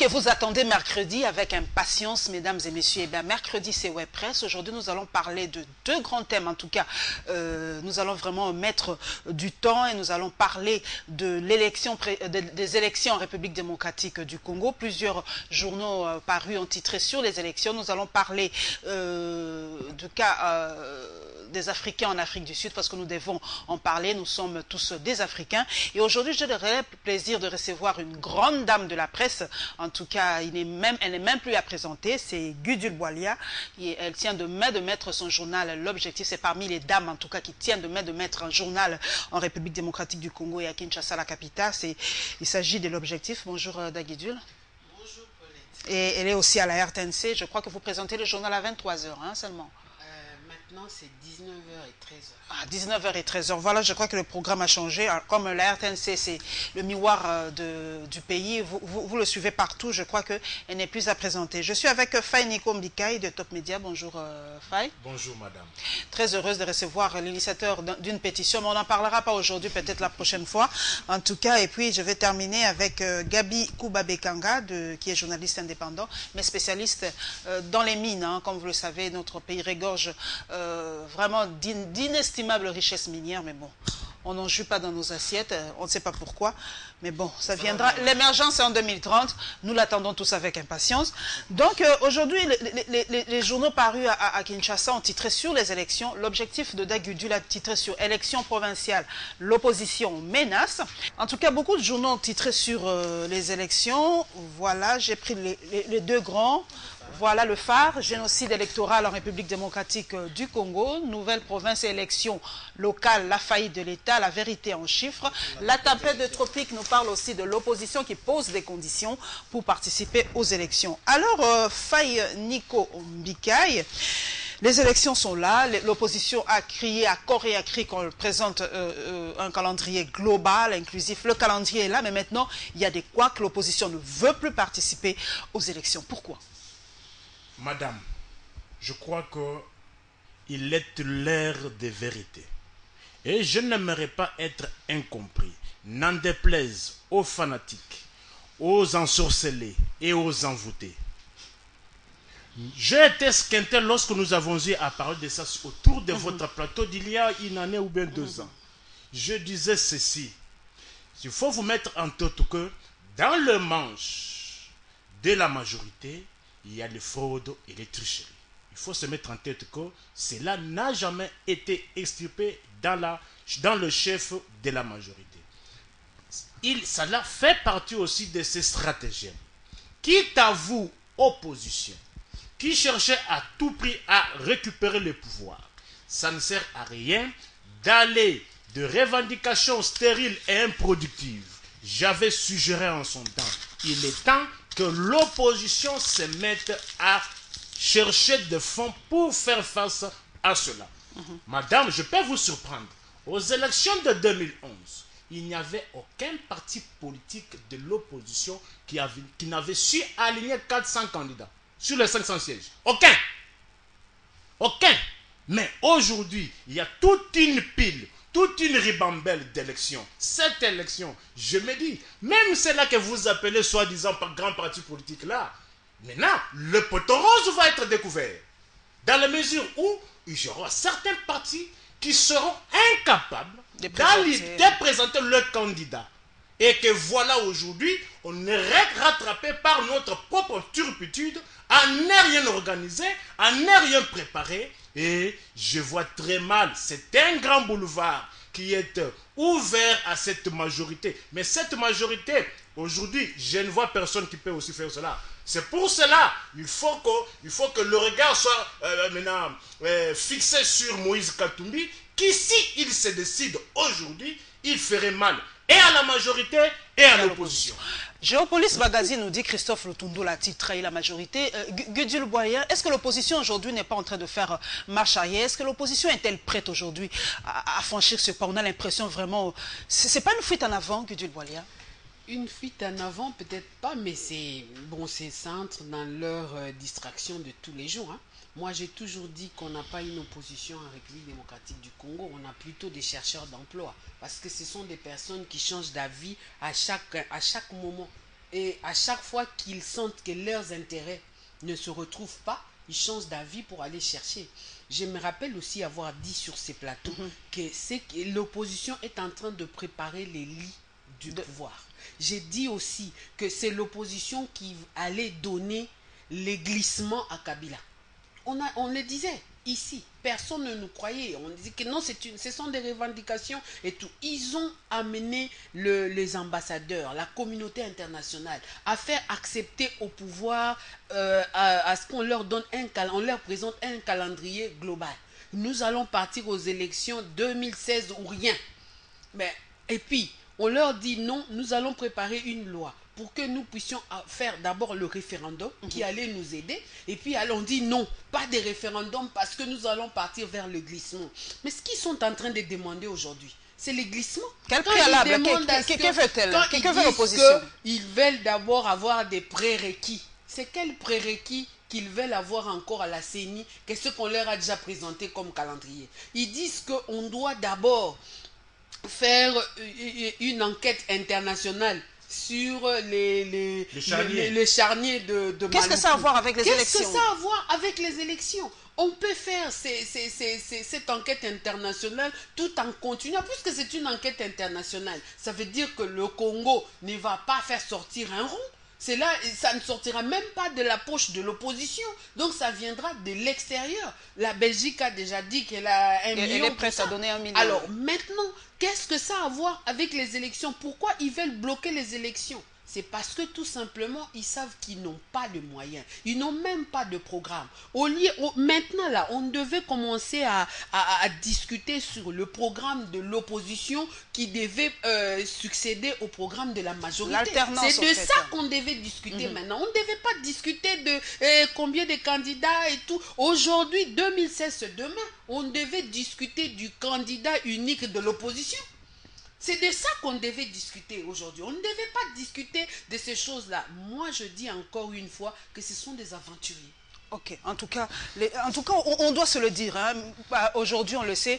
que vous attendez mercredi avec impatience, mesdames et messieurs. Eh bien, mercredi, c'est Web Presse. Aujourd'hui, nous allons parler de deux grands thèmes. En tout cas, nous allons vraiment mettre du temps et nous allons parler de l'élection, des élections en République démocratique du Congo. Plusieurs journaux parus ont titré sur les élections. Nous allons parler du cas des Africains en Afrique du Sud parce que nous devons en parler. Nous sommes tous des Africains. Et aujourd'hui, j'ai le plaisir de recevoir une grande dame de la presse. En tout cas, elle n'est même plus à présenter. C'est Gudule Bwalia. Elle tient de main de mettre son journal. L'objectif, c'est parmi les dames, en tout cas, qui tiennent de main de mettre un journal en République démocratique du Congo et à Kinshasa, la capitale. Il s'agit de l'objectif. Bonjour, Dagidule. Bonjour, Paulette. Et elle est aussi à la RTNC. Je crois que vous présentez le journal à 23 h hein, seulement. Maintenant, c'est 19 h et 13 h. À 19 h et 13 h. Voilà, je crois que le programme a changé. Comme la RTNC, c'est le miroir du pays, vous le suivez partout. Je crois qu'elle n'est plus à présenter. Je suis avec Faye Nico Mbikaï de Top Media. Bonjour Faye. Bonjour madame. Très heureuse de recevoir l'initiateur d'une pétition, mais on n'en parlera pas aujourd'hui, peut-être la prochaine fois. En tout cas, et puis je vais terminer avec Gabi Koubabekanga, qui est journaliste indépendant, mais spécialiste dans les mines. Hein. Comme vous le savez, notre pays regorge vraiment d'inestimables richesses minières, mais bon, on n'en joue pas dans nos assiettes, on ne sait pas pourquoi, mais bon, ça viendra. L'émergence est en 2030, nous l'attendons tous avec impatience. Donc aujourd'hui, les journaux parus à Kinshasa ont titré sur les élections. L'objectif de Dagudule a titré sur élections provinciales, l'opposition menace. En tout cas, beaucoup de journaux ont titré sur les élections. Voilà, j'ai pris les deux grands. Voilà le phare, génocide électoral en République démocratique du Congo, nouvelle province et élections locales, la faillite de l'État, la vérité en chiffres. La tempête de tropique nous parle aussi de l'opposition qui pose des conditions pour participer aux élections. Alors, Faye Nico Mbikaï, les élections sont là, l'opposition a crié à corps et à cri qu'on présente un calendrier global, inclusif. Le calendrier est là, mais maintenant, il y a des couacs, l'opposition ne veut plus participer aux élections. Pourquoi ? Madame, je crois qu'il est l'heure des vérités. Et je n'aimerais pas être incompris. N'en déplaise aux fanatiques, aux ensorcelés et aux envoûtés. J'ai été esquinté lorsque nous avons eu à parler de ça autour de votre plateau d'il y a une année ou bien 2 ans. Je disais ceci. Il faut vous mettre en tête que dans le manche de la majorité, il y a les fraudes et les tricheries. Il faut se mettre en tête que cela n'a jamais été extirpé dans le chef de la majorité. Cela fait partie aussi de ces stratégies. Quitte à vous, opposition, qui cherchez à tout prix à récupérer le pouvoir, ça ne sert à rien d'aller de revendications stériles et improductives. J'avais suggéré en son temps, il est temps que l'opposition se mette à chercher des fonds pour faire face à cela. Madame, je peux vous surprendre. Aux élections de 2011, il n'y avait aucun parti politique de l'opposition qui n'avait su aligner 400 candidats sur les 500 sièges. Aucun. Aucun. Mais aujourd'hui, il y a toute une pile, toute une ribambelle d'élections. Cette élection, je me dis, même celle-là que vous appelez soi-disant par grand parti politique là, maintenant, le poteau rose va être découvert. Dans la mesure où il y aura certains partis qui seront incapables de présenter leur candidat. Et que voilà aujourd'hui, on est rattrapé par notre propre turpitude à ne rien organiser, à ne rien préparer. Et je vois très mal, c'est un grand boulevard qui est ouvert à cette majorité. Mais cette majorité, aujourd'hui, je ne vois personne qui peut aussi faire cela. C'est pour cela, il faut que le regard soit maintenant fixé sur Moïse Katumbi, qui s'il se décide aujourd'hui, il ferait mal et à la majorité et à l'opposition. Géopolis Magazine nous dit Christophe Lutundu l'a trahi la majorité. Gudule Bwalia, est-ce que l'opposition aujourd'hui n'est pas en train de faire marche arrière? Est-ce que l'opposition est-elle prête aujourd'hui à franchir ce pas? On a l'impression vraiment... C'est pas une fuite en avant, Gudule Bwalia? Une fuite en avant, peut-être pas, mais c'est bon, c'est centre dans leur distraction de tous les jours. Hein. Moi, j'ai toujours dit qu'on n'a pas une opposition en République démocratique du Congo, on a plutôt des chercheurs d'emploi. Parce que ce sont des personnes qui changent d'avis à chaque moment. Et à chaque fois qu'ils sentent que leurs intérêts ne se retrouvent pas, ils changent d'avis pour aller chercher. Je me rappelle aussi avoir dit sur ces plateaux que l'opposition est en train de préparer les lits du pouvoir. J'ai dit aussi que c'est l'opposition qui allait donner les glissements à Kabila. On le disait ici, personne ne nous croyait. On disait que non, ce sont des revendications et tout. Ils ont amené les ambassadeurs, la communauté internationale à faire accepter au pouvoir à ce qu'on leur donne on leur présente un calendrier global. Nous allons partir aux élections 2016 ou rien. Et puis, on leur dit non, nous allons préparer une loi pour que nous puissions faire d'abord le référendum qui allait nous aider. Et puis, on dit non, pas de référendum parce que nous allons partir vers le glissement. Mais ce qu'ils sont en train de demander aujourd'hui, c'est le glissement. Quel préalable? Que fait-elle? Que veut l'opposition? Ils veulent d'abord avoir des prérequis. C'est quel prérequis qu'ils veulent avoir encore à la CENI que ce qu'on leur a déjà présenté comme calendrier? Ils disent qu'on doit d'abord faire une enquête internationale sur les charniers de Qu'est-ce que ça a à voir avec les élections? Qu'est-ce que ça a à voir avec les élections? On peut faire cette enquête internationale tout en continuant, puisque c'est une enquête internationale. Ça veut dire que le Congo ne va pas faire sortir un rond. C'est là, ça ne sortira même pas de la poche de l'opposition. Donc ça viendra de l'extérieur. La Belgique a déjà dit qu'elle a 1 million. Elle est prête à donner 1 million. Alors maintenant, qu'est-ce que ça a à voir avec les élections? Pourquoi ils veulent bloquer les élections? C'est parce que tout simplement, ils savent qu'ils n'ont pas de moyens. Ils n'ont même pas de programme. Maintenant, là, on devait commencer à discuter sur le programme de l'opposition qui devait succéder au programme de la majorité. C'est de ça qu'on devait discuter maintenant. On ne devait pas discuter de combien de candidats et tout. Aujourd'hui, 2016, c'est demain. On devait discuter du candidat unique de l'opposition. C'est de ça qu'on devait discuter aujourd'hui. On ne devait pas discuter de ces choses-là. Moi, je dis encore une fois que ce sont des aventuriers. Ok, en tout cas, on doit se le dire. Hein. Aujourd'hui, on le sait,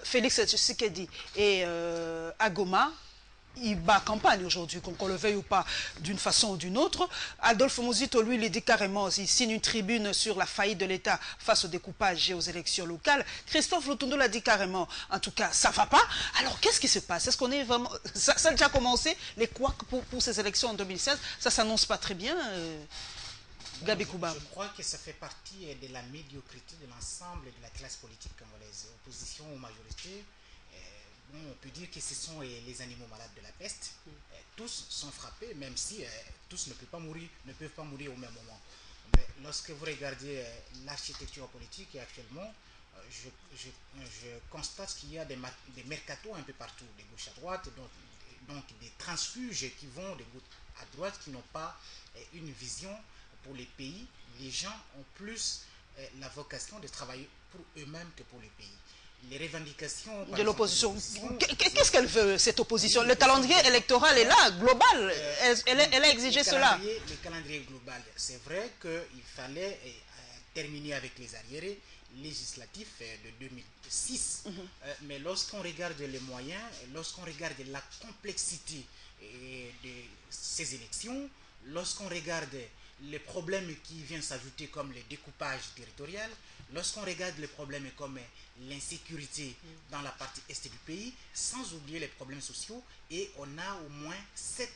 Félix Tshisekedi et Agoma, il bat campagne aujourd'hui, qu'on le veuille ou pas, d'une façon ou d'une autre. Adolphe Muzito, lui, il dit carrément, il signe une tribune sur la faillite de l'État face au découpage et aux élections locales. Christophe Lutundo l'a dit carrément. En tout cas, ça ne va pas. Alors, qu'est-ce qui se passe? Est-ce qu'on est vraiment... Ça a déjà commencé, les couacs pour ces élections en 2016. Ça ne s'annonce pas très bien, Gabi Kouba. Je crois que ça fait partie de la médiocrité de l'ensemble de la classe politique congolaise. Opposition ou majorité, on peut dire que ce sont les animaux malades de la peste. Tous sont frappés, même si tous ne peuvent pas mourir au même moment. Mais lorsque vous regardez l'architecture politique actuellement, je constate qu'il y a des mercatos un peu partout, de gauche à droite, donc des transfuges qui vont de gauche à droite, qui n'ont pas une vision pour les pays. Les gens ont plus la vocation de travailler pour eux-mêmes que pour les pays. Les revendications de l'opposition. Qu'est-ce qu'elle veut, cette opposition? Le calendrier électoral est là, global. Elle a exigé cela. Le calendrier global, c'est vrai qu'il fallait terminer avec les arriérés législatifs de 2006. Mais lorsqu'on regarde les moyens, lorsqu'on regarde la complexité de ces élections, lorsqu'on regarde les problèmes qui viennent s'ajouter comme le découpage territorial, lorsqu'on regarde les problèmes comme l'insécurité dans la partie est du pays, sans oublier les problèmes sociaux, et on a au moins 7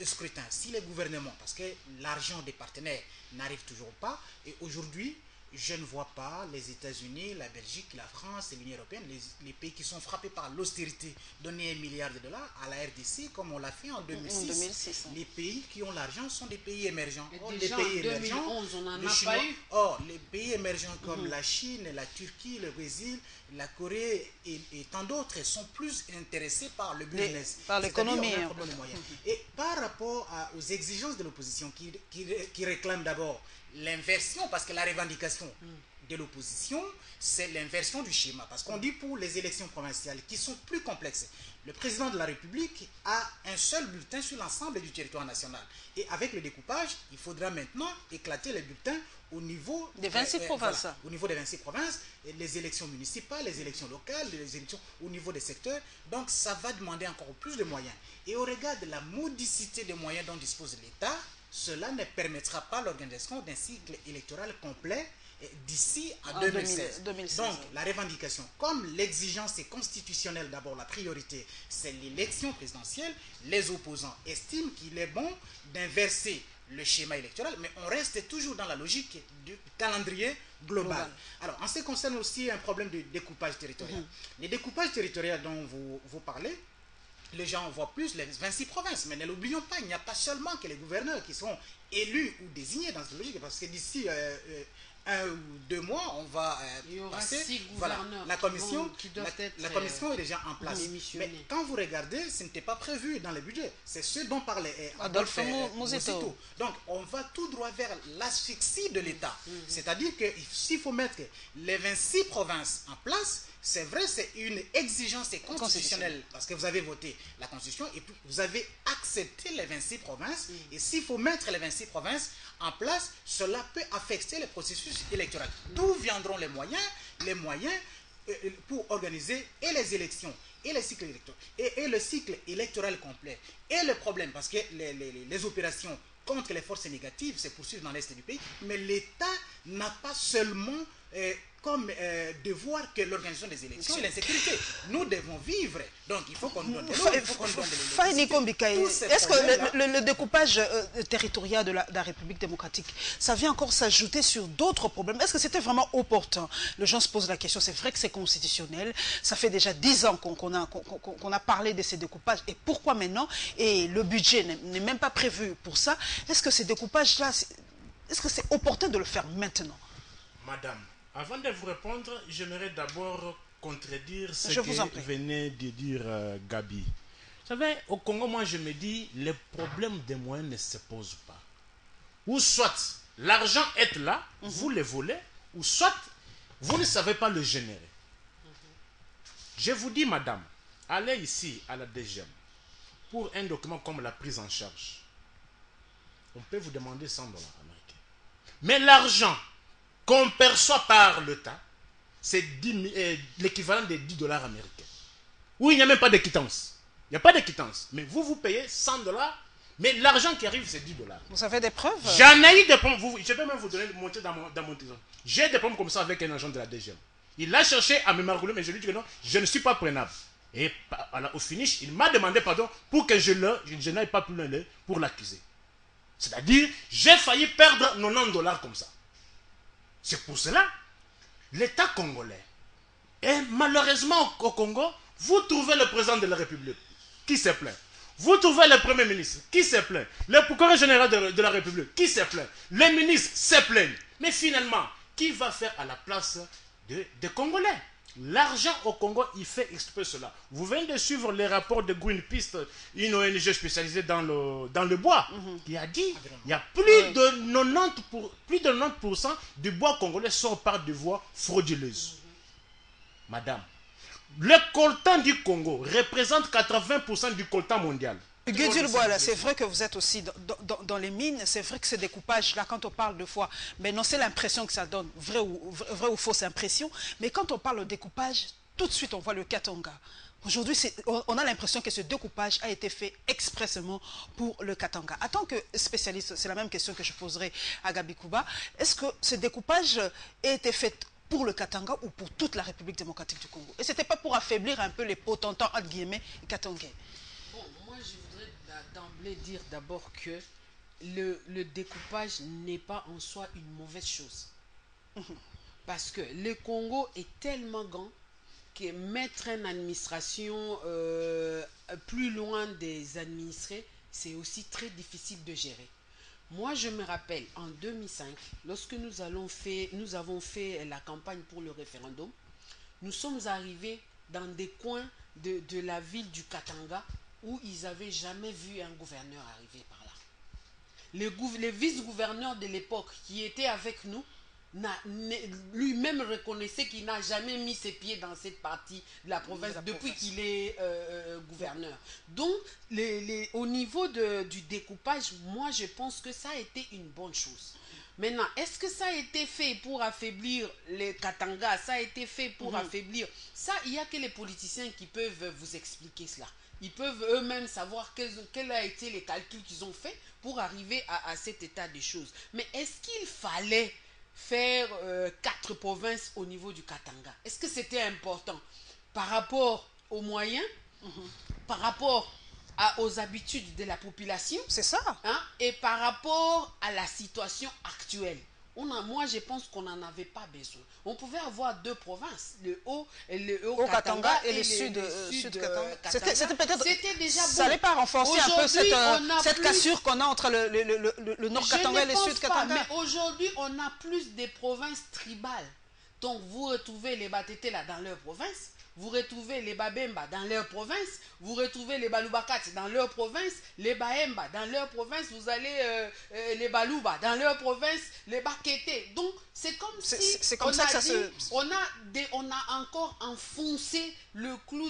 scrutins. Si les gouvernements, parce que l'argent des partenaires n'arrive toujours pas, et aujourd'hui, je ne vois pas les États-Unis, la Belgique, la France et l'Union européenne, les pays qui sont frappés par l'austérité, donner $1 milliard à la RDC comme on l'a fait en 2006. Les pays qui ont l'argent sont des pays émergents. Or, les pays émergents, on en a pas eu. Or, les pays émergents comme la Chine, la Turquie, le Brésil, la Corée et tant d'autres sont plus intéressés par le business, par l'économie. Et par rapport aux exigences de l'opposition qui réclament d'abord l'inversion, parce que la revendication de l'opposition, c'est l'inversion du schéma. Parce qu'on dit pour les élections provinciales qui sont plus complexes, le président de la République a un seul bulletin sur l'ensemble du territoire national. Et avec le découpage, il faudra maintenant éclater les bulletins au niveau des 26 provinces. Voilà, au niveau des 26 provinces, les élections municipales, les élections locales, les élections au niveau des secteurs. Donc ça va demander encore plus de moyens. Et au regard de la modicité des moyens dont dispose l'État, cela ne permettra pas l'organisation d'un cycle électoral complet d'ici à 2016. 2016. Donc, la revendication, comme l'exigence est constitutionnelle, d'abord la priorité, c'est l'élection présidentielle, les opposants estiment qu'il est bon d'inverser le schéma électoral, mais on reste toujours dans la logique du calendrier global. Alors, en ce qui concerne aussi un problème de découpage territorial. Les découpages territoriaux dont vous parlez, les gens voient plus les 26 provinces, mais ne l'oublions pas, il n'y a pas seulement que les gouverneurs qui sont élus ou désignés dans cette logique, parce que d'ici 1 ou 2 mois, on va passer. 6 voilà, la commission, la commission est déjà en place. Mais quand vous regardez, ce n'était pas prévu dans le budget. C'est ce dont parlait Adolphe Muzito. Donc, on va tout droit vers l'asphyxie de l'État. C'est-à-dire que s'il faut mettre les 26 provinces en place, c'est vrai, c'est une exigence constitutionnelle parce que vous avez voté la Constitution et puis vous avez accepté les 26 provinces. Et s'il faut mettre les 26 provinces en place, cela peut affecter le processus électoral. D'où viendront les moyens pour organiser et les élections et les cycles électoraux et le cycle électoral complet. Et le problème, parce que les opérations contre les forces négatives se poursuivent dans l'Est du pays, mais l'État n'a pas seulement comme devoir que l'organisation des élections et l'insécurité. Nous devons vivre. Donc il faut qu'on donne de l'eau, il faut qu'on donne de l'électricité. Est-ce que le découpage territorial de la République démocratique, ça vient encore s'ajouter sur d'autres problèmes? Est-ce que c'était vraiment opportun? Les gens se posent la question, c'est vrai que c'est constitutionnel, ça fait déjà 10 ans qu'on a parlé de ces découpages, et pourquoi maintenant? Et le budget n'est même pas prévu pour ça. Est-ce que ces découpages-là, est-ce que c'est opportun de le faire maintenant? Madame, avant de vous répondre, j'aimerais d'abord contredire ce que venait de dire Gabi. Vous savez, au Congo, moi je me dis, les problèmes des moyens ne se posent pas. Ou soit l'argent est là, vous le volez, ou soit vous ne savez pas le générer. Je vous dis, madame, allez ici à la DGM pour un document comme la prise en charge. On peut vous demander 100 $ américains. Mais l'argent qu'on perçoit par l'État, c'est l'équivalent de 10 $ américains. Où il n'y a même pas de quittance. Il n'y a pas de quittance. Mais vous payez 100 $, mais l'argent qui arrive, c'est 10 $. Vous avez des preuves? J'en ai eu des preuves. Je peux même vous donner monter dans mon téléphone. J'ai des preuves comme ça avec un agent de la DGM. Il a cherché à me marrouler, mais je lui ai dit que non, je ne suis pas prenable. Et au finish, il m'a demandé pardon pour que je n'aille pas plus loin pour l'accuser. C'est-à-dire, j'ai failli perdre 90 $ comme ça. C'est pour cela, l'État congolais, et malheureusement au Congo, vous trouvez le président de la République qui se plaint. Vous trouvez le premier ministre qui se plaint. Le procureur général de la République qui se plaint. Les ministres se plaignent. Mais finalement, qui va faire à la place des Congolais? L'argent au Congo, il fait exprès cela. Vous venez de suivre les rapports de Greenpeace, une ONG spécialisée dans le bois, qui a dit qu'il y a plus de 90% du bois congolais sort par des voies frauduleuses. Madame, le coltan du Congo représente 80% du coltan mondial. Guedulbois, c'est vrai que vous êtes aussi dans les mines, c'est vrai que ce découpage-là, quand on parle de foi, mais non, c'est l'impression que ça donne, vraie ou fausse impression, mais quand on parle de découpage, tout de suite on voit le Katanga. Aujourd'hui, on a l'impression que ce découpage a été fait expressément pour le Katanga. En tant que spécialiste, c'est la même question que je poserai à Gabi Kuba. Est-ce que ce découpage a été fait pour le Katanga ou pour toute la République démocratique du Congo? Et ce n'était pas pour affaiblir un peu les potentats, entre guillemets, katangais? D'emblée dire d'abord que le découpage n'est pas en soi une mauvaise chose. Parce que le Congo est tellement grand que mettre une administration plus loin des administrés, c'est aussi très difficile de gérer. Moi, je me rappelle, en 2005, lorsque nous avons fait la campagne pour le référendum, nous sommes arrivés dans des coins de la ville du Katanga où ils n'avaient jamais vu un gouverneur arriver par là. Les vice-gouverneurs de l'époque qui étaient avec nous lui-même reconnaissait qu'il n'a jamais mis ses pieds dans cette partie de la province depuis qu'il est gouverneur. Donc, au niveau du découpage, moi je pense que ça a été une bonne chose. Maintenant, est-ce que ça a été fait pour affaiblir les Katanga? Ça a été fait pour affaiblir... Ça, il n'y a que les politiciens qui peuvent vous expliquer cela. Ils peuvent eux-mêmes savoir quels ont été les calculs qu'ils ont faits pour arriver à cet état de choses. Mais est-ce qu'il fallait faire 4 provinces au niveau du Katanga? Est-ce que c'était important par rapport aux moyens, par rapport aux habitudes de la population? C'est ça. Hein, et par rapport à la situation actuelle. Moi, je pense qu'on n'en avait pas besoin. On pouvait avoir 2 provinces, le haut Katanga et le sud Katanga. C'était peut-être... C'était déjà bon. Ça n'allait pas renforcer un peu cette cassure qu'on a entre le nord Katanga et le sud Katanga. Mais aujourd'hui, on a plus de provinces tribales. Donc, vous retrouvez les Batete là dans leur province. Vous retrouvez les Babemba dans leur province, vous retrouvez les Balubakat dans leur province, les Baemba dans leur province, vous allez les Baluba dans leur province, les Bakete. Donc c'est comme si on a encore enfoncé le clou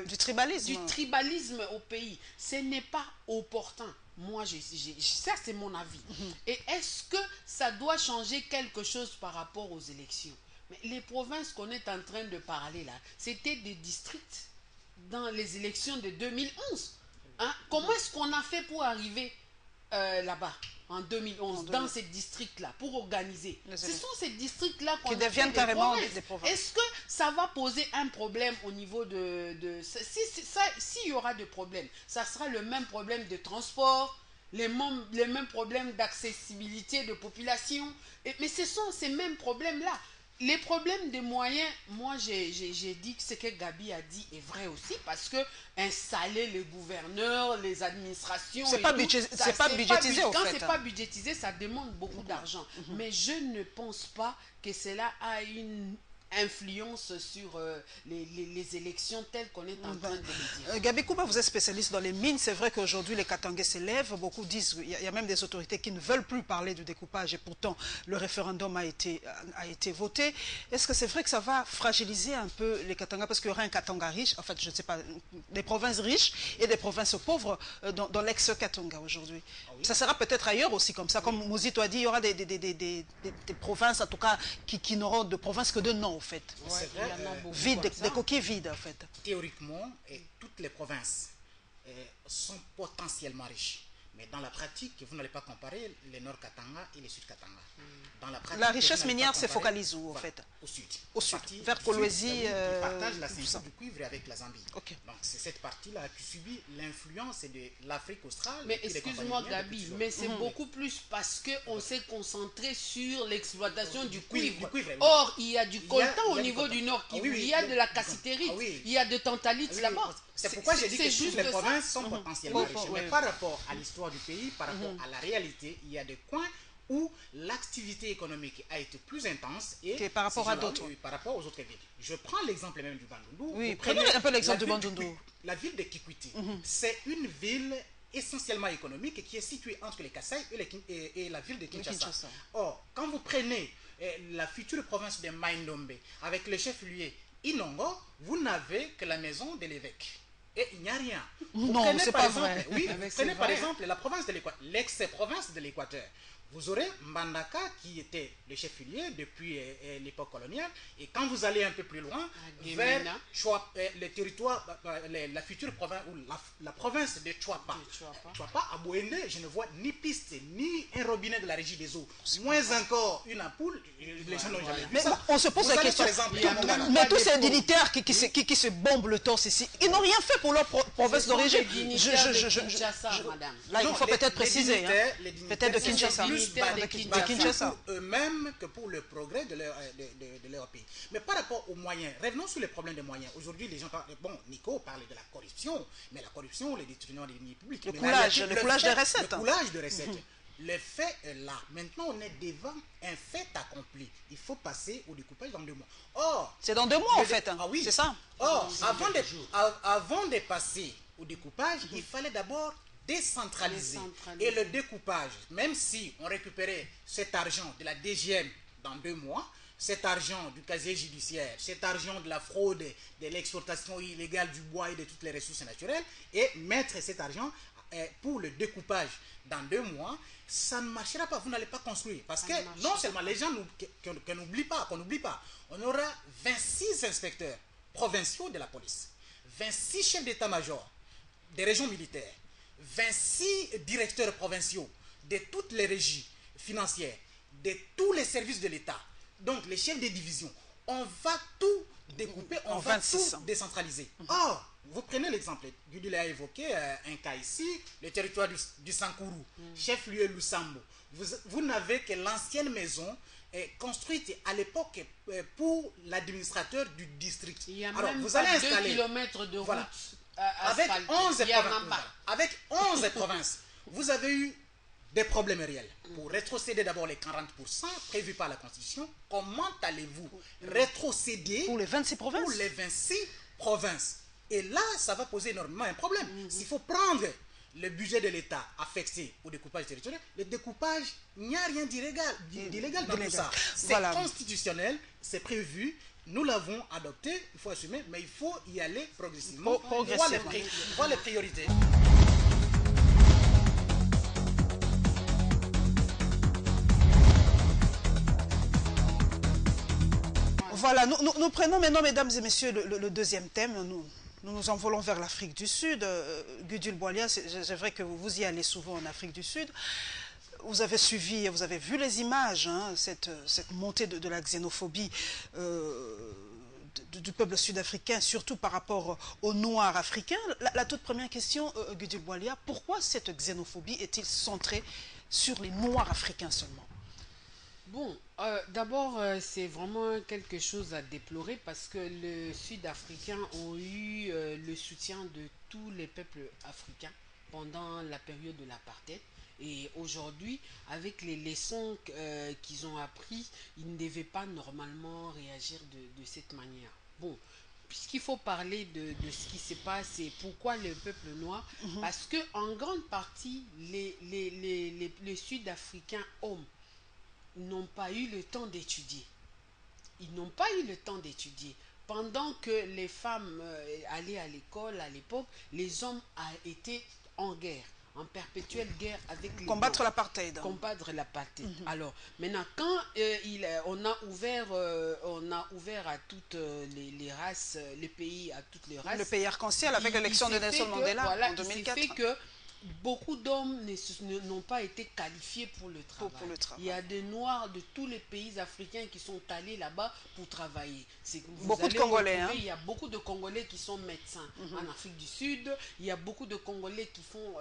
du tribalisme au pays. Ce n'est pas opportun. Moi, ça c'est mon avis. Et est-ce que ça doit changer quelque chose par rapport aux élections? Mais les provinces qu'on est en train de parler là, c'était des districts dans les élections de 2011. Hein? Comment est-ce qu'on a fait pour arriver là-bas en 2011, dans ces districts-là, pour organiser? Ce sont ces districts-là qui deviennent carrément des provinces. Est-ce que ça va poser un problème au niveau s'il y aura des problèmes, ça sera le même problème de transport, les mêmes problèmes d'accessibilité de population. Mais ce sont ces mêmes problèmes-là. Les problèmes des moyens, moi j'ai dit que ce que Gabi a dit est vrai aussi, parce que installer les gouverneurs, les administrations... C'est pas budgétisé au fait. Quand c'est pas budgétisé, ça demande beaucoup d'argent. Mais je ne pense pas que cela a une influence sur les élections telles qu'on est en train de le dire. Gabi Kouba, vous êtes spécialiste dans les mines. C'est vrai qu'aujourd'hui les Katangais s'élèvent. Beaucoup disent, il y a même des autorités qui ne veulent plus parler du découpage et pourtant le référendum a été voté. Est-ce que c'est vrai que ça va fragiliser un peu les Katanga, parce qu'il y aura un Katanga riche, en fait je ne sais pas, des provinces riches et des provinces pauvres dans l'ex-Katanga aujourd'hui. Oui. Ça sera peut-être ailleurs aussi comme ça. Comme Mozito a dit, il y aura des provinces en tout cas qui n'auront de provinces que de noms. Fait. C'est vrai, des coquilles vides en fait. Théoriquement, toutes les provinces sont potentiellement riches. Mais dans la pratique, vous n'allez pas comparer le Nord Katanga et le Sud Katanga. Dans la pratique, la richesse minière se focalise où, en fait? Au sud. Au sud, vers Kolwezi. Qui partage la ceinture du cuivre avec la Zambie. Okay. Donc c'est cette partie-là qui subit l'influence de l'Afrique australe. Mais excuse-moi Gabi, mais c'est beaucoup plus parce qu'on s'est concentré sur l'exploitation du cuivre. Or, il y a du coltan au niveau du Nord Kivu, il y a de la cassitérite, il y a de tantalite là-bas. C'est pourquoi j'ai dit que toutes les provinces sont potentiellement riches. Mais par rapport à l'histoire du pays, par rapport à la réalité, il y a des coins où l'activité économique a été plus intense et par rapport à d'autres. Par rapport aux autres villes. Je prends l'exemple même du Bandundu. Oui, prenez un peu l'exemple du Bandundu. La ville de Kikwiti, c'est une ville essentiellement économique qui est située entre les Kasaï et la ville de Kinshasa. Or, quand vous prenez la future province de Maindombe avec le chef-lieu Inongo, vous n'avez que la maison de l'évêque. Et il n'y a rien. Non, c'est pas vrai. Oui, prenez par exemple la province de l'Équateur, l'ex-province de l'Équateur. Vous aurez Mbandaka qui était le chef-lieu depuis l'époque coloniale. Et quand vous allez un peu plus loin, vers le territoire, la future province, ou la province de Chouapa. Chouapa, à Bouende, je ne vois ni piste, ni un robinet de la régie des eaux. Moins encore une ampoule. Les gens n'ont jamais vu ça. On se pose la question. Mais tous ces dignitaires qui se bombent le torse ici, ils n'ont rien fait pour leur province d'origine. Là, il faut peut-être préciser. Peut-être de Kinshasa. Kinshasa eux-mêmes que pour le progrès de leur pays. Mais par rapport aux moyens, revenons sur les problèmes des moyens. Aujourd'hui, les gens parlent, bon, Nico parle de la corruption, mais la corruption, les détournements des deniers publics. Le coulage de recettes. Le coulage de recettes. Le fait est là. Maintenant, on est devant un fait accompli. Il faut passer au découpage dans 2 mois. Or, c'est dans 2 mois en fait. Ah oui. C'est ça. Or, avant de passer au découpage, il fallait d'abord décentralisé. Et le découpage, même si on récupérait cet argent de la DGM dans 2 mois, cet argent du casier judiciaire, cet argent de la fraude, de l'exploitation illégale du bois et de toutes les ressources naturelles, et mettre cet argent pour le découpage dans 2 mois, ça ne marchera pas, vous n'allez pas construire. Parce que non seulement les gens qu'on n'oublie pas, on aura 26 inspecteurs provinciaux de la police, 26 chefs d'état-major des régions militaires, 26 directeurs provinciaux de toutes les régies financières, de tous les services de l'État, donc les chefs des divisions. On va tout découper, on va tout décentraliser. Or, vous prenez l'exemple, Gudule a évoqué un cas ici, le territoire du Sankourou, chef-lieu Lusambo. Vous n'avez que l'ancienne maison construite à l'époque pour l'administrateur du district. Il y a alors, même vous pas allez 2 installer, kilomètres de route voilà, avec 11 provinces, vous avez eu des problèmes réels. Pour rétrocéder d'abord les 40% prévus par la Constitution, comment allez-vous rétrocéder pour les 26 provinces? Pour les 26 provinces. Et là, ça va poser énormément un problème. S'il faut prendre le budget de l'État affecté au découpage territorial, le découpage, il n'y a rien d'illégal dans tout ça. C'est constitutionnel, c'est prévu, nous l'avons adopté, il faut assumer, mais il faut y aller progressivement, voir les priorités. Voilà, nous prenons maintenant, mesdames et messieurs, le deuxième thème. Nous nous envolons vers l'Afrique du Sud. Gudule Bwalia, c'est vrai que vous y allez souvent en Afrique du Sud. Vous avez suivi, vous avez vu les images, hein, cette montée de la xénophobie du peuple sud-africain, surtout par rapport aux Noirs africains. La toute première question, Gudule Bwalia, pourquoi cette xénophobie est-il centrée sur les Noirs africains seulement? Bon, d'abord, c'est vraiment quelque chose à déplorer parce que les Sud-Africains ont eu le soutien de tous les peuples africains pendant la période de l'apartheid. Et aujourd'hui, avec les leçons qu'ils ont appris, ils ne devaient pas normalement réagir de cette manière. Bon, puisqu'il faut parler de ce qui se passe et pourquoi le peuple noir, parce que en grande partie, les Sud-Africains hommes n'ont pas eu le temps d'étudier. Ils n'ont pas eu le temps d'étudier. Pendant que les femmes allaient à l'école à l'époque, les hommes étaient en guerre, en perpétuelle guerre avec les combattre l'apartheid. Combattre l'apartheid. Alors, maintenant, quand on a ouvert à toutes les races, les pays à toutes les races. Le pays arc-en-ciel avec l'élection de Nelson Mandela en 2004. Il s'est fait que beaucoup d'hommes n'ont pas été qualifiés pour le travail. Il y a des Noirs de tous les pays africains qui sont allés là-bas pour travailler. Beaucoup de Congolais. Hein? Il y a beaucoup de Congolais qui sont médecins en Afrique du Sud. Il y a beaucoup de Congolais qui font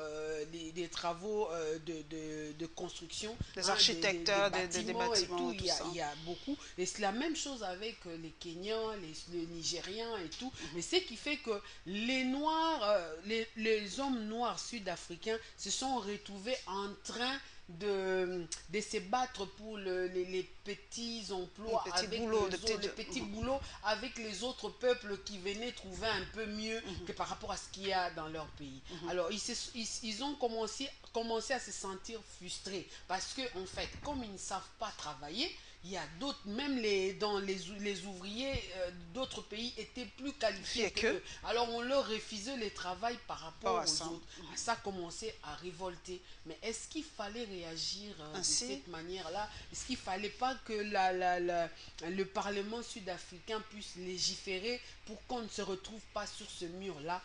des travaux de construction. Des architectes, des bâtiments et tout. Il y a beaucoup. Et c'est la même chose avec les Kenyans, les Nigériens et tout. Mais ce qui fait que les Noirs, les hommes noirs sud-africains se sont retrouvés en train de se battre pour les petits emplois, les petits boulots avec les autres peuples qui venaient trouver un peu mieux que par rapport à ce qu'il y a dans leur pays. Alors ils ont commencé à se sentir frustrés parce que en fait, comme ils ne savent pas travailler, il y a d'autres, même les ouvriers d'autres pays étaient plus qualifiés qu'eux. Alors on leur refusait le travail par rapport aux autres. Ça commençait à révolter. Mais est-ce qu'il fallait réagir de cette manière-là? Est-ce qu'il ne fallait pas que le Parlement sud-africain puisse légiférer pour qu'on ne se retrouve pas sur ce mur-là?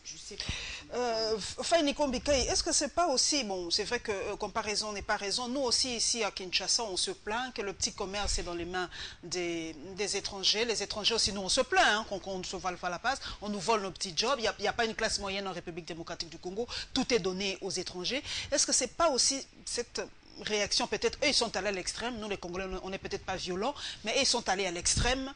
Je sais pas. Faini Kombikai, est-ce que c'est pas aussi, bon, c'est vrai que comparaison n'est pas raison, nous aussi ici à Kinshasa, on se plaint que le petit commerce est dans les mains des étrangers, les étrangers aussi, nous on se plaint hein, qu'on ne se vole pas la passe, on nous vole nos petits jobs, il n'y a pas une classe moyenne en République démocratique du Congo, tout est donné aux étrangers. Est-ce que c'est pas aussi cette réaction, peut-être, eux ils sont allés à l'extrême, nous les Congolais on n'est peut-être pas violents, mais eux ils sont allés à l'extrême,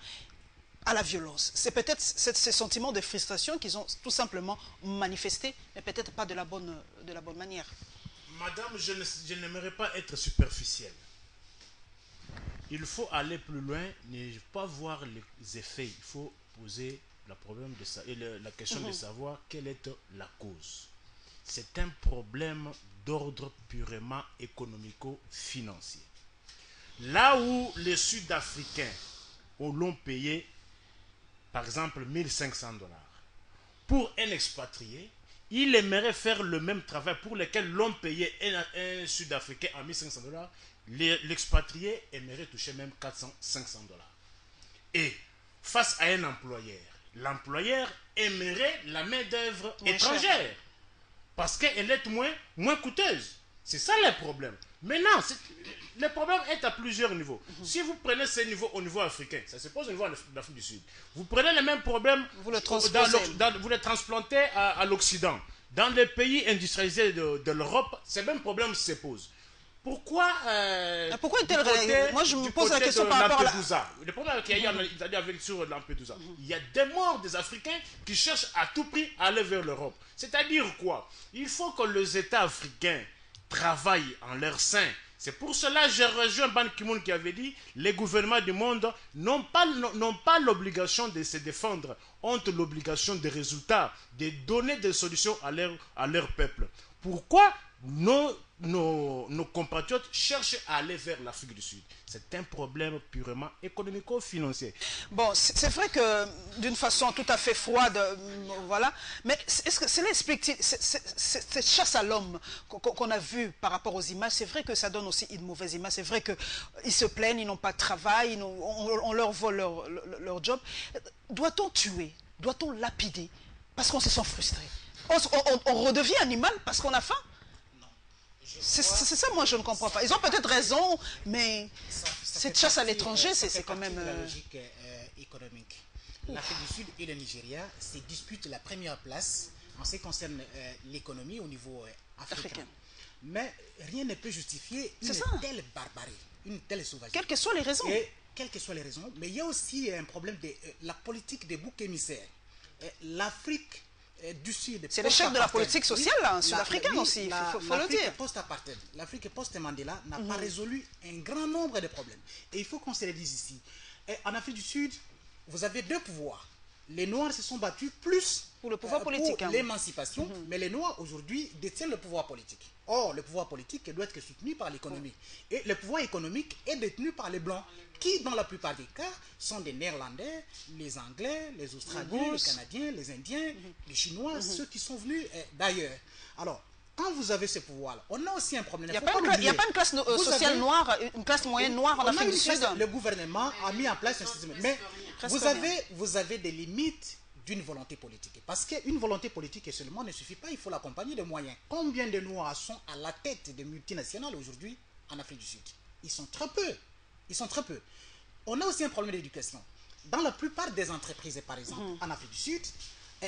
à la violence. C'est peut-être ce sentiment de frustration qu'ils ont tout simplement manifesté, mais peut-être pas de la bonne manière. Madame, je n'aimerais pas être superficiel. Il faut aller plus loin, ne pas voir les effets. Il faut poser la question de savoir quelle est la cause. c'est un problème d'ordre purement économico-financier. Là où les Sud-Africains l'ont payé, par exemple, 1500 $, pour un expatrié, il aimerait faire le même travail pour lequel l'on payait un Sud-Africain à 1500 $. L'expatrié aimerait toucher même 400, 500 $. Et face à un employeur, l'employeur aimerait la main-d'œuvre étrangère parce qu'elle est moins coûteuse. C'est ça le problème. Maintenant, le problème est à plusieurs niveaux. Si vous prenez ces niveaux au niveau africain, ça se pose au niveau de l'Afrique du Sud. Vous prenez les mêmes problèmes, vous les transplantez à l'Occident. Dans les pays industrialisés de l'Europe, ces mêmes problèmes se posent. Pourquoi moi je me pose la question par rapport à Lampedusa. Le problème qu'il y a eu sur Lampedusa, il y a des morts des Africains qui cherchent à tout prix à aller vers l'Europe. C'est-à-dire quoi? Il faut que les États africains travaillent en leur sein. C'est pour cela que j'ai rejoint Ban Ki-moon qui avait dit les gouvernements du monde n'ont pas l'obligation de se défendre, ont l'obligation des résultats, de donner des solutions à leur peuple. Pourquoi nos compatriotes cherchent à aller vers l'Afrique du Sud? C'est un problème purement économico-financier. Bon, c'est vrai que d'une façon tout à fait froide, voilà, mais est-ce que cela explique cette chasse à l'homme qu'on a vue par rapport aux images? C'est vrai que ça donne aussi une mauvaise image. C'est vrai qu'ils se plaignent, ils n'ont pas de travail, on leur vole leur job. Doit-on tuer? Doit-on lapider? Parce qu'on se sent frustré. On redevient animal parce qu'on a faim? C'est ça, moi, je ne comprends pas. Ils ont peut-être raison, mais cette chasse à l'étranger, c'est quand même... la logique économique. L'Afrique du Sud et le Nigeria se disputent la première place en ce qui concerne l'économie au niveau africain. Mais rien ne peut justifier une telle barbarie, une telle sauvagerie. Quelles que soient les raisons. Quelles que soient les raisons, mais il y a aussi un problème de la politique des boucs émissaires. L'Afrique du Sud. C'est le chef de la politique sociale sud-africaine aussi, il faut le dire. L'Afrique post-Mandela n'a pas résolu un grand nombre de problèmes. Et il faut qu'on se le dise ici. En Afrique du Sud, vous avez deux pouvoirs. Les Noirs se sont battus plus pour le pouvoir politique, pour l'émancipation, mais les Noirs aujourd'hui détiennent le pouvoir politique. Or, le pouvoir politique doit être soutenu par l'économie. Et le pouvoir économique est détenu par les Blancs, qui, dans la plupart des cas, sont des Néerlandais, les Anglais, les Australiens, les Canadiens, les Indiens, les Chinois, ceux qui sont venus d'ailleurs. Alors, quand vous avez ce pouvoir-là, on a aussi un problème. Il n'y a pas une classe sociale noire, une classe moyenne noire en Afrique du Sud. Le gouvernement a mis en place un système. Mais vous avez des limites d'une volonté politique. Parce qu'une volonté politique seulement ne suffit pas, il faut l'accompagner de moyens. Combien de Noirs sont à la tête des multinationales aujourd'hui en Afrique du Sud? Ils sont très peu. Ils sont très peu. On a aussi un problème d'éducation. Dans la plupart des entreprises, par exemple, en Afrique du Sud,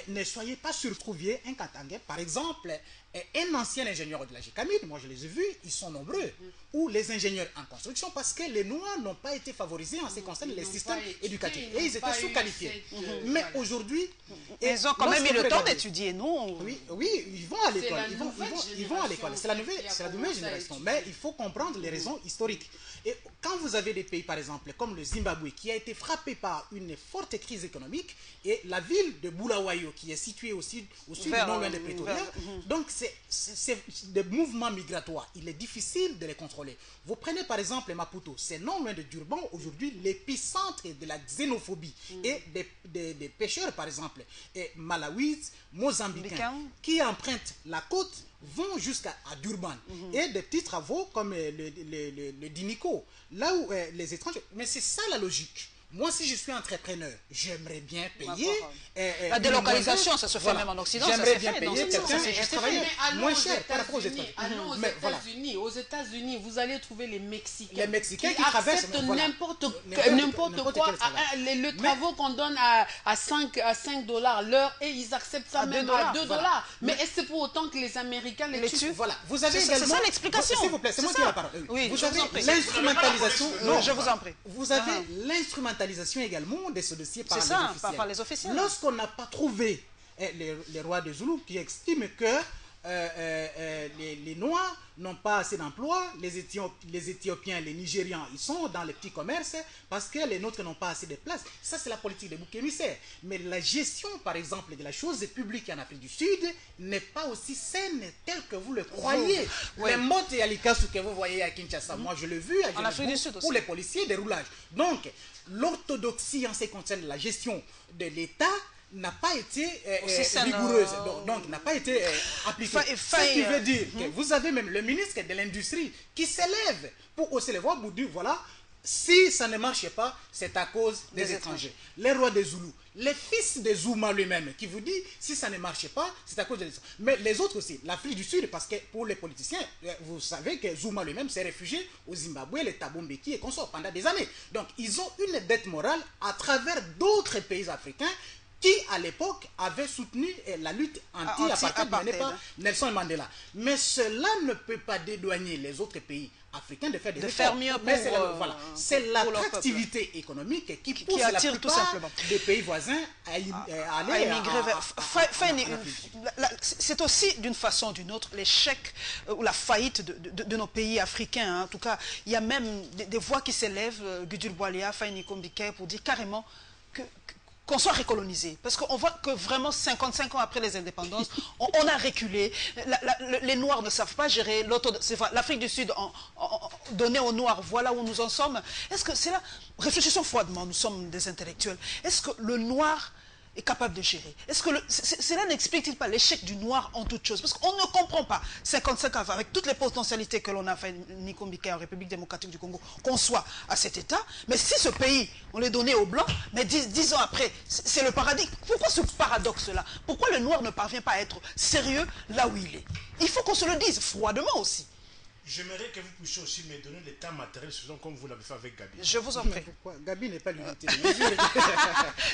ne soyez pas surprouviez un Katangais, par exemple, un ancien ingénieur de la GCAMID, moi je les ai vus, ils sont nombreux, ou les ingénieurs en construction, parce que les Noirs n'ont pas été favorisés en ce qui concerne les systèmes éducatifs, et ils étaient sous-qualifiés. Mais aujourd'hui... Ils ont quand même eu le temps d'étudier, non? Oui, ils vont à l'école, ils vont à l'école, c'est la nouvelle génération, mais il faut comprendre les raisons historiques. Et quand vous avez des pays, par exemple, comme le Zimbabwe, qui a été frappé par une forte crise économique, et la ville de Bulawayo, qui est située au sud non loin de Pretoria, donc c'est des mouvements migratoires. Il est difficile de les contrôler. Vous prenez par exemple Maputo, c'est non loin de Durban, aujourd'hui l'épicentre de la xénophobie et des pêcheurs par exemple, et malawis, mozambicains, qui empruntent la côte, vont jusqu'à Durban. Et des petits travaux comme le Dinico, là où les étrangers... Mais c'est ça la logique. Moi, si je suis entrepreneur, j'aimerais bien payer... la délocalisation, ça se fait même en Occident. J'aimerais bien payer quelqu'un et travailler moins cher par rapport aux États-Unis. Allons aux États-Unis, vous allez trouver les Mexicains. Les Mexicains qui traversent n'importe quoi. Les travaux qu'on donne à 5 $ l'heure et ils acceptent ça même à 2 $. Mais est-ce que c'est pour autant que les Américains les tuent? Voilà. Vous avez également... C'est ça l'explication. S'il vous plaît, c'est moi qui ai la parole. Vous avez l'instrumentalisation... Non, je vous en prie. Vous avez l'instrumentalisation également de ce dossier par les officiels. Lorsqu'on n'a pas trouvé les rois des Zoulous qui estiment que les Noirs n'ont pas assez d'emplois, les Éthiopiens, les Nigérians, ils sont dans les petits commerces parce que les nôtres n'ont pas assez de place. Ça, c'est la politique des boucs émissaires. Mais la gestion, par exemple, de la chose publique en Afrique du Sud n'est pas aussi saine telle que vous le croyez. Les mottes et alikasu que vous voyez à Kinshasa, moi je l'ai vu à Afrique du Sud aussi. Pour les policiers, des roulages. Donc, l'orthodoxie en ce qui concerne la gestion de l'État n'a pas été rigoureuse, donc n'a pas été appliquée. Ce qui veut dire que vous avez même le ministre de l'Industrie qui s'élève pour hausser les voix pour dire voilà, si ça ne marche pas, c'est à cause des étrangers. Les rois des Zoulous, les fils de Zouma lui-même qui vous dit si ça ne marche pas, c'est à cause des étrangers. Mais les autres aussi, l'Afrique du Sud, parce que pour les politiciens, vous savez que Zouma lui-même s'est réfugié au Zimbabwe, les Thabo Mbeki et consorts pendant des années. Donc ils ont une dette morale à travers d'autres pays africains qui, à l'époque, avait soutenu la lutte anti-apartheid menée par Nelson Mandela. Mais cela ne peut pas dédouaner les autres pays africains de faire des efforts. Mais c'est l'attractivité économique qui pousse la plupart des pays voisins à aller immigrer c'est aussi, d'une façon ou d'une autre, l'échec ou la faillite de nos pays africains. En tout cas, il y a même des voix qui s'élèvent, Gudul Boalia, Faini Kombike, pour dire carrément qu'on soit recolonisé. Parce qu'on voit que vraiment 55 ans après les indépendances, on a reculé. Les Noirs ne savent pas gérer l'Afrique du Sud donner aux Noirs. Voilà où nous en sommes. Est-ce que c'est là, réfléchissons froidement, nous sommes des intellectuels. Est-ce que le Noir est capable de gérer? Est-ce que cela n'explique-t-il pas l'échec du Noir en toute chose? Parce qu'on ne comprend pas, 55 ans, avec toutes les potentialités que l'on a fait, Nikombike en République démocratique du Congo, qu'on soit à cet état, mais si ce pays, on l'est donné aux Blancs, mais 10 ans après, c'est le paradis. Pourquoi ce paradoxe-là? Pourquoi le Noir ne parvient pas à être sérieux là où il est? Il faut qu'on se le dise froidement aussi. J'aimerais que vous puissiez aussi me donner les temps matériels, comme vous l'avez fait avec Gabi. Je vous en prie. Pourquoi? Gabi n'est pas l'unité de mesure.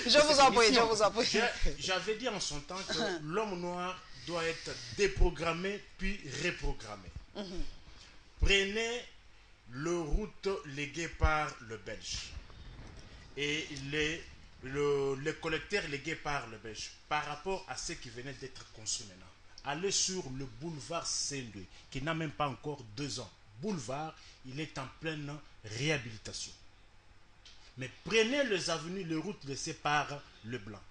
Je vous en prie. J'avais dit en son temps que l'homme noir doit être déprogrammé puis reprogrammé. Prenez le route légué par le Belge et les collecteurs légués par le Belge par rapport à ce qui venait d'être construit maintenant. Allez sur le boulevard Saint-Louis, qui n'a même pas encore 2 ans. Boulevard, il est en pleine réhabilitation. Mais prenez les avenues, les routes laissées par le blanc.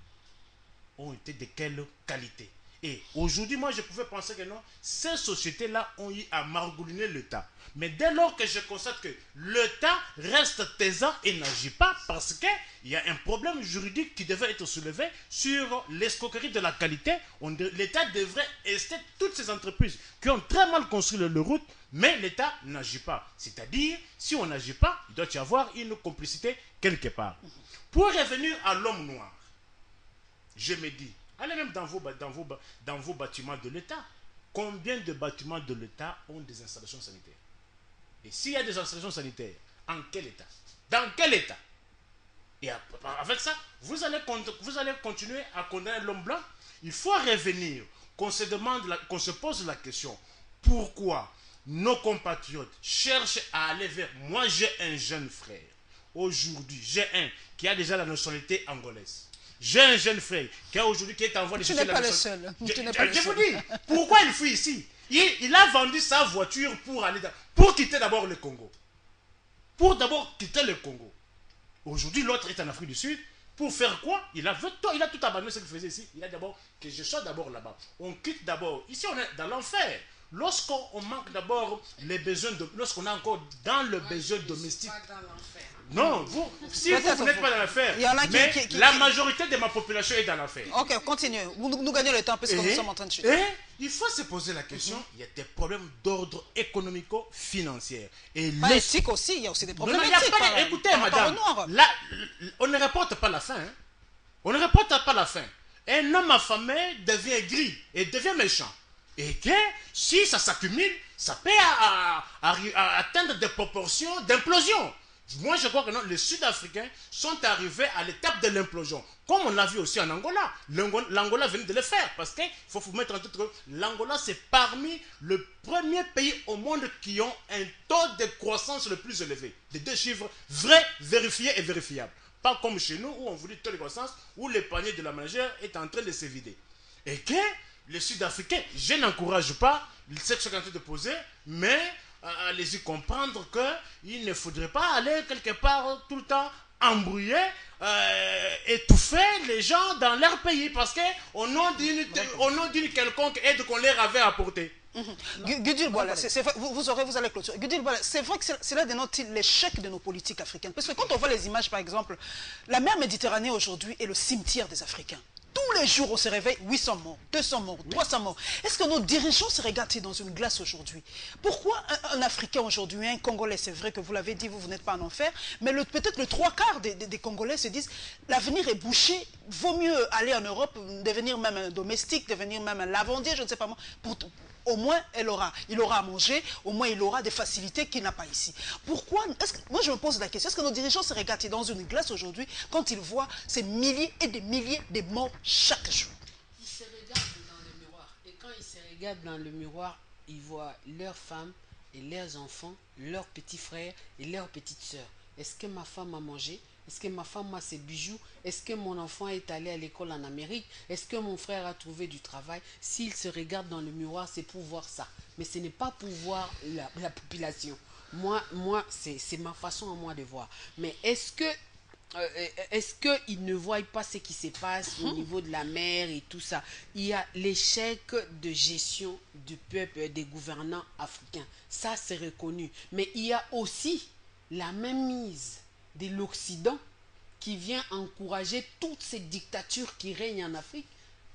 Ont été de quelle qualité? Et aujourd'hui, moi, je pouvais penser que non, ces sociétés-là ont eu à margouliner l'État. Mais dès lors que je constate que l'État reste taisant et n'agit pas parce qu'il y a un problème juridique qui devait être soulevé sur l'escroquerie de la qualité, l'État devrait aider toutes ces entreprises qui ont très mal construit le route, mais l'État n'agit pas. C'est-à-dire, si on n'agit pas, il doit y avoir une complicité quelque part. Pour revenir à l'homme noir, je me dis, allez même dans vos bâtiments de l'État. Combien de bâtiments de l'État ont des installations sanitaires? Et s'il y a des installations sanitaires, en quel état? Dans quel état? Et avec ça, vous allez continuer à condamner l'homme blanc. Il faut revenir, qu'on se pose la question, pourquoi nos compatriotes cherchent à aller vers... Moi, j'ai un jeune frère. Aujourd'hui, j'ai un qui a déjà la nationalité angolaise. J'ai un jeune frère qui est en voie de chercher la nationalité. Je vous dis, pourquoi il fuit ici? Il a vendu sa voiture pour quitter d'abord le Congo. Pour d'abord quitter le Congo. Aujourd'hui, l'autre est en Afrique du Sud. Pour faire quoi? Il a tout abandonné ce qu'il faisait ici. Il a d'abord que je sois d'abord là-bas. On quitte d'abord. Ici, on est dans l'enfer. Lorsqu'on manque d'abord les besoins, lorsqu'on est encore dans le besoin domestique. Non, si vous n'êtes pas dans l'affaire, mais la majorité de ma population est dans l'affaire. Ok, continuez. Nous gagnons le temps parce que nous sommes en train de chuter. Et il faut se poser la question, il y a des problèmes d'ordre économico-financier. Pas éthique aussi, il y a aussi des problèmes éthiques. Écoutez, madame, là, on ne reporte pas la fin. Hein. On ne reporte pas la fin. Un homme affamé devient gris et devient méchant. Et que si ça s'accumule, ça peut atteindre des proportions d'implosion. Moi, je crois que non, les Sud-Africains sont arrivés à l'étape de l'implosion. Comme on l'a vu aussi en Angola. L'Angola venait de le faire. Parce qu'il faut vous mettre en tête que l'Angola, c'est parmi les premiers pays au monde qui ont un taux de croissance le plus élevé. Des 2 chiffres vrais, vérifiés et vérifiables. Pas comme chez nous, où on vous dit taux de croissance, où le panier de la ménagère est en train de se vider. Et que les Sud-Africains, je n'encourage pas ce que je suis en train de poser, mais allez-y comprendre qu'il ne faudrait pas aller quelque part tout le temps embrouiller, étouffer les gens dans leur pays parce qu'au nom d'une quelconque aide qu'on leur avait apportée. Gudule, voilà, vous allez clôturer. Gudule, voilà, c'est vrai que cela dénote l'échec de nos politiques africaines. Parce que quand on voit les images, par exemple, la mer Méditerranée aujourd'hui est le cimetière des Africains. Tous les jours, on se réveille, 800 morts, 200 morts, 300 morts. Est-ce que nos dirigeants se regardent dans une glace aujourd'hui? Pourquoi un Africain aujourd'hui, un Congolais, c'est vrai que vous l'avez dit, vous n'êtes pas en enfer, mais peut-être le 3/4 des Congolais se disent, l'avenir est bouché, vaut mieux aller en Europe, devenir même un domestique, devenir même un lavandier, je ne sais pas moi, au moins il aura à manger, au moins il aura des facilités qu'il n'a pas ici. Pourquoi? Moi je me pose la question, est-ce que nos dirigeants se regardent dans une glace aujourd'hui quand ils voient ces milliers et des milliers de morts chaque jour? Ils se regardent dans le miroir. Et quand ils se regardent dans le miroir, ils voient leurs femmes et leurs enfants, leurs petits frères et leurs petites sœurs. Est-ce que ma femme a mangé? Est-ce que ma femme a ses bijoux? Est-ce que mon enfant est allé à l'école en Amérique? Est-ce que mon frère a trouvé du travail? S'il se regarde dans le miroir, c'est pour voir ça. Mais ce n'est pas pour voir la population. Moi c'est ma façon à moi de voir. Mais est-ce qu'ils ne voient pas ce qui se passe au niveau de la mer et tout ça? Il y a l'échec de gestion du peuple, des gouvernants africains. Ça, c'est reconnu. Mais il y a aussi la même mise de l'Occident qui vient encourager toutes ces dictatures qui règnent en Afrique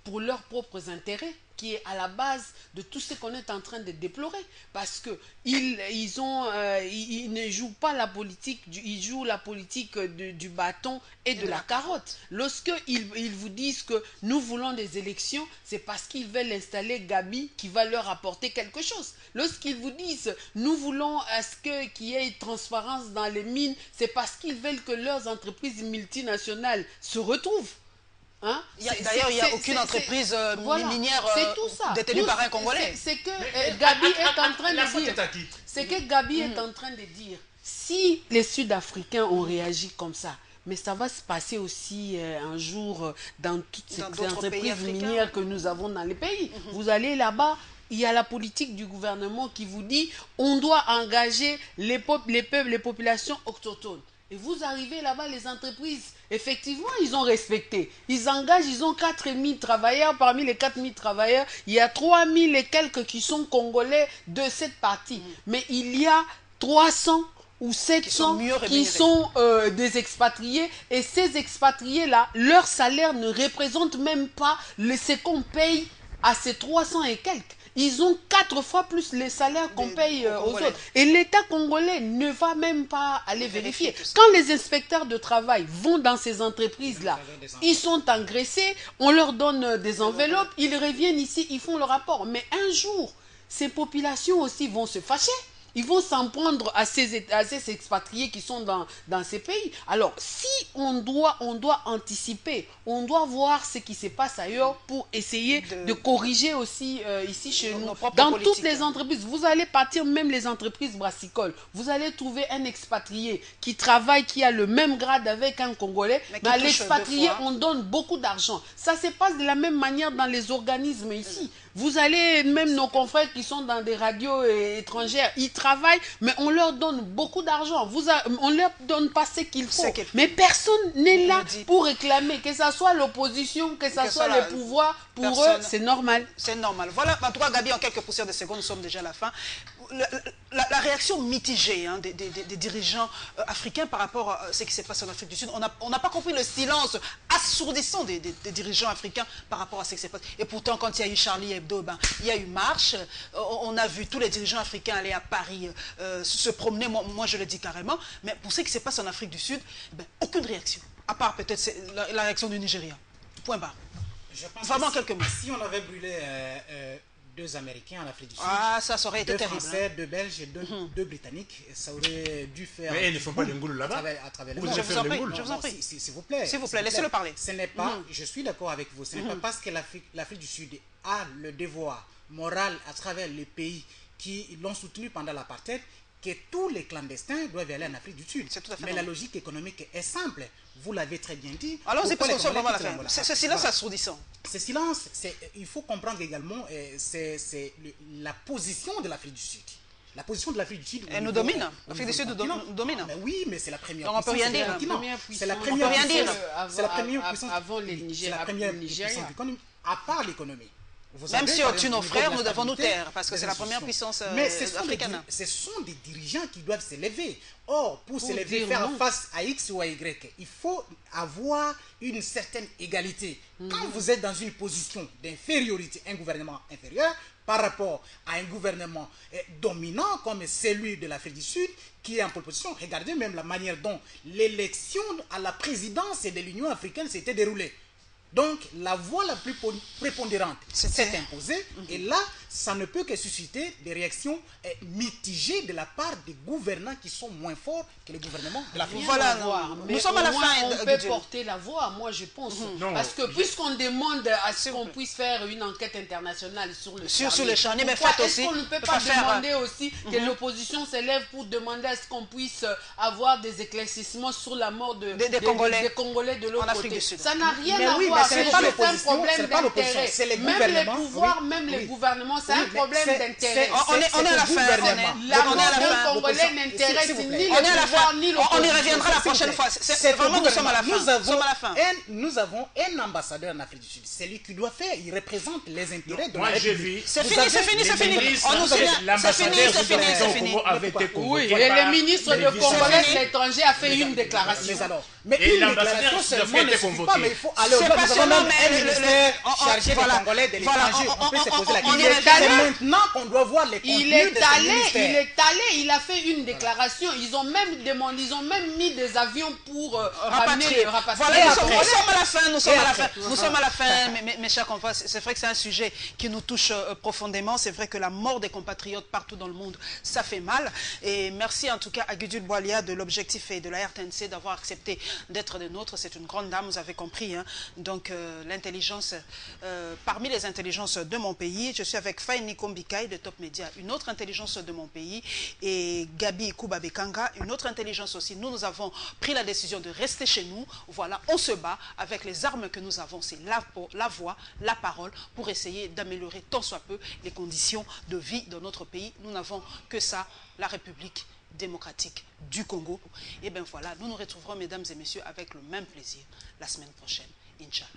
pour leurs propres intérêts, qui est à la base de tout ce qu'on est en train de déplorer, parce que ils ne jouent pas la politique, ils jouent la politique du bâton et de la carotte. Lorsqu'ils vous disent que nous voulons des élections, c'est parce qu'ils veulent installer Gabi qui va leur apporter quelque chose. Lorsqu'ils vous disent nous voulons qu'il y ait transparence dans les mines, c'est parce qu'ils veulent que leurs entreprises multinationales se retrouvent. Hein? D'ailleurs, il n'y a aucune entreprise minière détenue par un Congolais. C'est que Gabi est en train de dire. C'est que Gabi est en train de dire. Si les Sud-Africains ont réagi comme ça, mais ça va se passer aussi un jour dans toutes ces entreprises minières que nous avons dans les pays. Vous allez là-bas. Il y a la politique du gouvernement qui vous dit on doit engager les peuples, les populations autochtones. Et vous arrivez là-bas, les entreprises, effectivement, ils ont respecté. Ils engagent, ils ont 4000 travailleurs. Parmi les 4000 travailleurs, il y a 3000 et quelques qui sont congolais de cette partie. Mais il y a 300 ou 700 qui sont des expatriés. Et ces expatriés-là, leur salaire ne représente même pas ce qu'on paye à ces 300 et quelques. Ils ont 4 fois plus les salaires qu'on paye aux autres. Et l'État congolais ne va même pas aller vérifier. Quand les inspecteurs de travail vont dans ces entreprises-là, ils sont engraissés, on leur donne des enveloppes, ils reviennent ici, ils font le rapport. Mais un jour, ces populations aussi vont se fâcher. Ils vont s'en prendre à ces expatriés qui sont dans ces pays. Alors, si on doit anticiper, on doit voir ce qui se passe ailleurs pour essayer de corriger aussi ici chez nous. Dans toutes les entreprises, vous allez partir, même les entreprises brassicoles, vous allez trouver un expatrié qui travaille, qui a le même grade avec un Congolais. Mais à l'expatrié, on donne beaucoup d'argent. Ça se passe de la même manière dans les organismes ici. Vous allez, même nos confrères qui sont dans des radios étrangères, ils travaillent, mais on leur donne beaucoup d'argent. On ne leur donne pas ce qu'il faut. Mais personne n'est là pour réclamer, que ce soit l'opposition, que ce soit le pouvoir. Pour eux, c'est normal. C'est normal. Voilà, en tout cas, Gabi, en quelques poussières de secondes, nous sommes déjà à la fin. La réaction mitigée des dirigeants africains par rapport à ce qui s'est passé en Afrique du Sud, on n'a pas compris le silence assourdissant des dirigeants africains par rapport à ce qui s'est passé. Et pourtant, quand il y a eu Charlie Hebdo, il y a eu marche, on a vu tous les dirigeants africains aller à Paris, se promener, moi je le dis carrément, mais pour ce qui s'est passé en Afrique du Sud, aucune réaction, à part peut-être la réaction du Nigeria. Point barre. Je pense vraiment quelques mots. Si on avait brûlé 2 Américains en Afrique du Sud, ça aurait été 2 terrible. Français, 2 Belges et 2 Britanniques, ça aurait dû faire... Mais ils ne font pas l'engoule là-bas. À travers le monde. Je vous en prie. S'il vous plaît. S'il vous plaît, laissez-le parler. Ce n'est pas, je suis d'accord avec vous, ce n'est pas parce que l'Afrique du Sud a le devoir moral à travers les pays qui l'ont soutenu pendant l'apartheid que tous les clandestins doivent aller en Afrique du Sud. C'est tout à fait Mais normal. la logique économique est simple. Vous l'avez très bien dit. Allons-y, parce Pourquoi qu'on sort les vraiment la Congolais fin. quittent Ce silence Voilà. assourdissant. Ce silence, il faut comprendre également, c'est la position de l'Afrique du Sud. La position de l'Afrique du Sud. Elle nous domine. L'Afrique du Sud nous domine. Mais oui, mais c'est la première Donc on peut rien puissance dire. du continent. C'est la On première peut rien dire. puissance. C'est la première puissance. Avant les C'est la première puissance du continent, à part l'économie. Vous Même savez, si par on tue exemple, nos au niveau de frères, la nous devons nous stabilité taire, parce que des c'est la première institutions. puissance Mais ce africaine. ce sont des dirigeants qui doivent s'élever. Or, pour s'élever, dire faire non. face à X ou à Y, il faut avoir une certaine égalité. Quand vous êtes dans une position d'infériorité, un gouvernement inférieur, par rapport à un gouvernement dominant comme celui de l'Afrique du Sud, qui est en position, regardez même la manière dont l'élection à la présidence de l'Union africaine s'était déroulée. Donc, la voix la plus prépondérante s'est imposée. Et là, ça ne peut que susciter des réactions mitigées de la part des gouvernants qui sont moins forts que les gouvernements de l'Afrique. Voilà, Mais nous sommes à la au moins, fin. on peut porter la voix, moi je pense. Non, Parce que puisqu'on demande à ce qu'on puisse faire une enquête internationale sur le Sur le charnier, mais pourquoi faites est-ce aussi. qu'on ne peut de pas faire, demander aussi que l'opposition s'élève pour demander à ce qu'on puisse avoir des éclaircissements sur la mort Des Congolais. des Congolais de l'autre En Afrique côté. du Sud. Ça n'a rien Mais à oui, voir. mais c'est C'est pas juste un l'opposition, problème c'est pas l'opposition, d'intérêt. c'est les Même les gouvernements, pouvoirs, oui, même les oui. gouvernements, c'est Oui, un mais problème c'est- d'intérêt. On est à la fin. La On est à la mort fin. d'un Congolais S'il n'intéresse vous ni plaît. les On est à la pouvoirs fin. ni On y l'opposition. reviendra la S'il vous prochaine plaît. fois. C'est Vraiment, nous sommes à la fin. Nous Nous sommes à la fin. nous avons un ambassadeur en Afrique du Sud. C'est lui qui doit faire. Il représente les intérêts de Moi, la j'ai République. vu. C'est Vous fini, avez c'est fini, les c'est fini. ministres, On nous revient. C'est l'ambassadeur fini, c'est fini, du c'est Congo fini. avait été convoqué Oui, et par le ministre les de vice- Congolais fini. de l'étranger a fait une déclaration. Mais alors, mais Et une l'ambassadeur déclaration qui a seulement été ne suffit convoqué. pas, mais il faut aller C'est au-delà. Nous avons passionnant, même mais un ministère chargé voilà. des Congolais de Voilà, l'étranger. On peut se poser la on y question. revient. C'est maintenant qu'on doit voir les contenus Il de est ce allé, ministère. il a fait une déclaration. Ils ont même demandé, ils ont même mis des avions pour Rapatrier. rapatrier. Voilà, nous sommes après. à la fin, nous sommes à la fin. après. Nous sommes à la fin, mes chers compatriotes. C'est vrai que c'est un sujet qui nous touche profondément. C'est vrai que la mort des compatriotes partout dans le monde, ça fait mal. Et merci en tout cas à Gudule Boalia de l'Objectif et de la RTNC d'avoir accepté d'être des nôtres. C'est une grande dame, vous avez compris. Hein. Donc l'intelligence, parmi les intelligences de mon pays, je suis avec Faini Kombikai de Top Media, une autre intelligence de mon pays, et Gabi Koubabekanga, une autre intelligence aussi. Nous avons pris la décision de rester chez nous. Voilà, on se bat avec les armes que nous avons. C'est la voix, la parole, pour essayer d'améliorer tant soit peu les conditions de vie dans notre pays. Nous n'avons que ça, la République démocratique du Congo. Et bien voilà, nous nous retrouverons, mesdames et messieurs, avec le même plaisir la semaine prochaine. Inch'Allah.